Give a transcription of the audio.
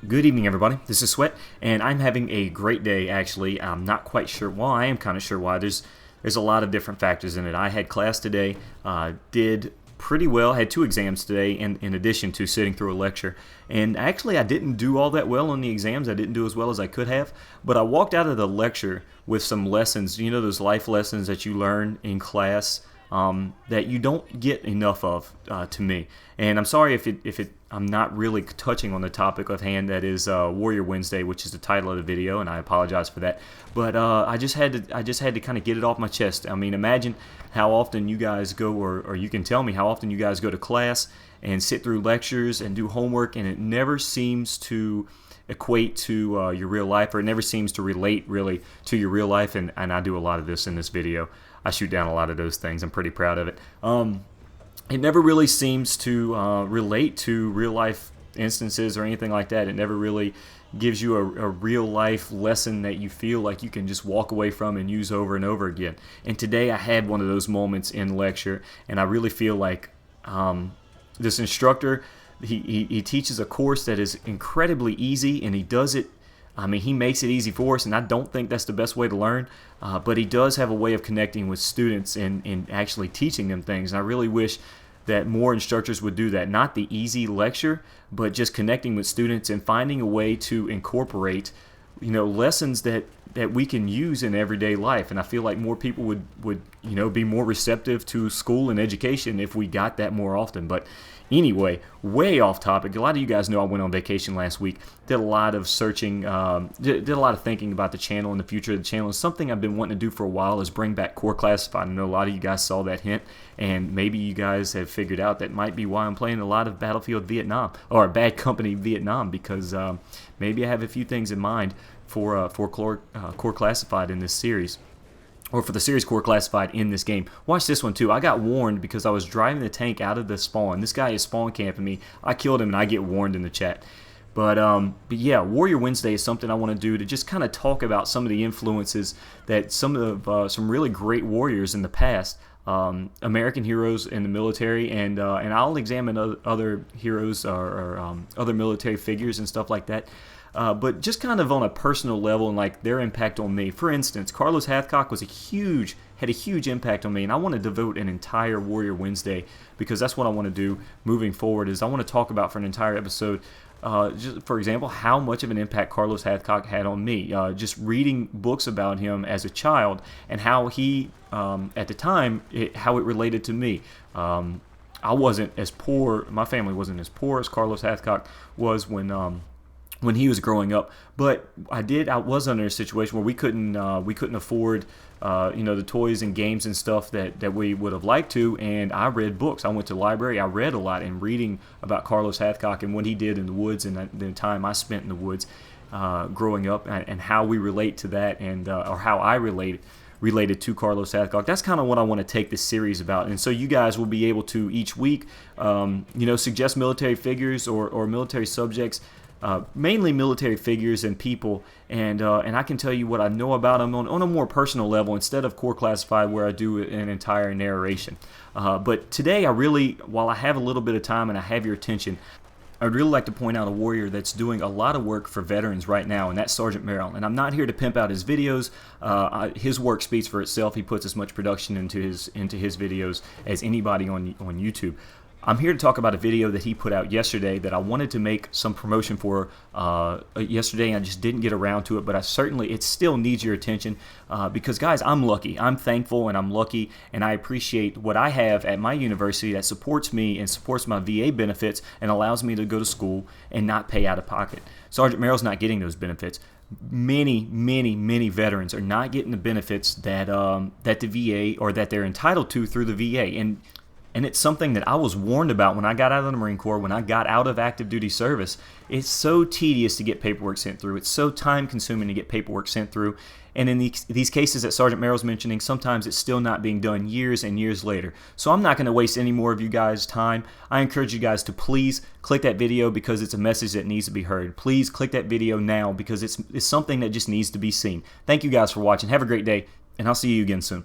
Good evening, everybody. This is Sweat, and I'm having a great day, actually. I'm not quite sure why. I am kind of sure why. There's a lot of different factors in it. I had class today, did pretty well, had two exams today in addition to sitting through a lecture. And actually, I didn't do all that well on the exams. I didn't do as well as I could have. But I walked out of the lecture with some lessons, you know, those life lessons that you learn in class that you don't get enough of, to me. And I'm sorry if I'm not really touching on the topic of hand, that is Warrior Wednesday, which is the title of the video, and I apologize for that. But I just had to kind of get it off my chest. I mean, imagine how often you guys go, or you can tell me how often you guys go to class and sit through lectures and do homework, and it never seems to equate to your real life, or it never seems to relate really to your real life. And I do a lot of this in this video. I shoot down a lot of those things. I'm pretty proud of it. It never really seems to relate to real life instances or anything like that. It never really gives you a real life lesson that you feel like you can just walk away from and use over and over again. And today I had one of those moments in lecture, and I really feel like this instructor, he teaches a course that is incredibly easy, and he does it. I mean, he makes it easy for us, and I don't think that's the best way to learn, but he does have a way of connecting with students and actually teaching them things. And I really wish that more instructors would do that. Not the easy lecture, but just connecting with students and finding a way to incorporate, you know, lessons that we can use in everyday life. And I feel like more people would be more receptive to school and education if we got that more often. But anyway, way off topic. A lot of you guys know I went on vacation last week. Did a lot of searching, did a lot of thinking about the channel and the future of the channel. And something I've been wanting to do for a while is bring back Core Classified. I know a lot of you guys saw that hint, and maybe you guys have figured out that might be why I'm playing a lot of Battlefield Vietnam, or Bad Company Vietnam, because maybe I have a few things in mind for Core Classified in this series, or for the series Core Classified in this game. Watch this one too. I got warned because I was driving the tank out of the spawn. This guy is spawn camping me. I killed him, and I get warned in the chat. But yeah, Warrior Wednesday is something I want to do to just kind of talk about some of the influences that some really great warriors in the past, American heroes in the military, and I'll examine other heroes or other military figures and stuff like that. But just kind of on a personal level and like their impact on me. For instance, Carlos Hathcock had a huge impact on me, and I want to devote an entire Warrior Wednesday, because that's what I want to do moving forward. Is I want to talk about for an entire episode, just for example, how much of an impact Carlos Hathcock had on me. Just reading books about him as a child, and how he, at the time, how it related to me. I wasn't as poor. My family wasn't as poor as Carlos Hathcock was when he was growing up, but I was under a situation where we couldn't afford the toys and games and stuff that we would have liked to, and I read books. I went to the library. I read a lot, and reading about Carlos Hathcock and what he did in the woods, and the time I spent in the woods growing up, and how we relate to that, and or how I related to Carlos Hathcock. That's kind of what I want to take this series about. And so you guys will be able to each week suggest military figures or military subjects, mainly military figures and people, and I can tell you what I know about them on a more personal level, instead of Core Classified where I do an entire narration. But today, while I have a little bit of time and I have your attention, I'd really like to point out a warrior that's doing a lot of work for veterans right now, and that's Sergeant Merrill. And I'm not here to pimp out his videos. His work speaks for itself. He puts as much production into his videos as anybody on YouTube. I'm here to talk about a video that he put out yesterday that I wanted to make some promotion for yesterday, and I just didn't get around to it, but it still needs your attention, because guys, I'm lucky. I'm thankful, and I'm lucky, and I appreciate what I have at my university that supports me and supports my VA benefits and allows me to go to school and not pay out of pocket. Sergeant Merrill's not getting those benefits. Many veterans are not getting the benefits that the VA, or that they're entitled to through the VA, and it's something that I was warned about when I got out of the Marine Corps, when I got out of active duty service. It's so tedious to get paperwork sent through. It's so time consuming to get paperwork sent through. And in these cases that Sergeant Merrill's mentioning, sometimes it's still not being done years and years later. So I'm not going to waste any more of you guys' time. I encourage you guys to please click that video, because it's a message that needs to be heard. Please click that video now, because it's something that just needs to be seen. Thank you guys for watching. Have a great day, and I'll see you again soon.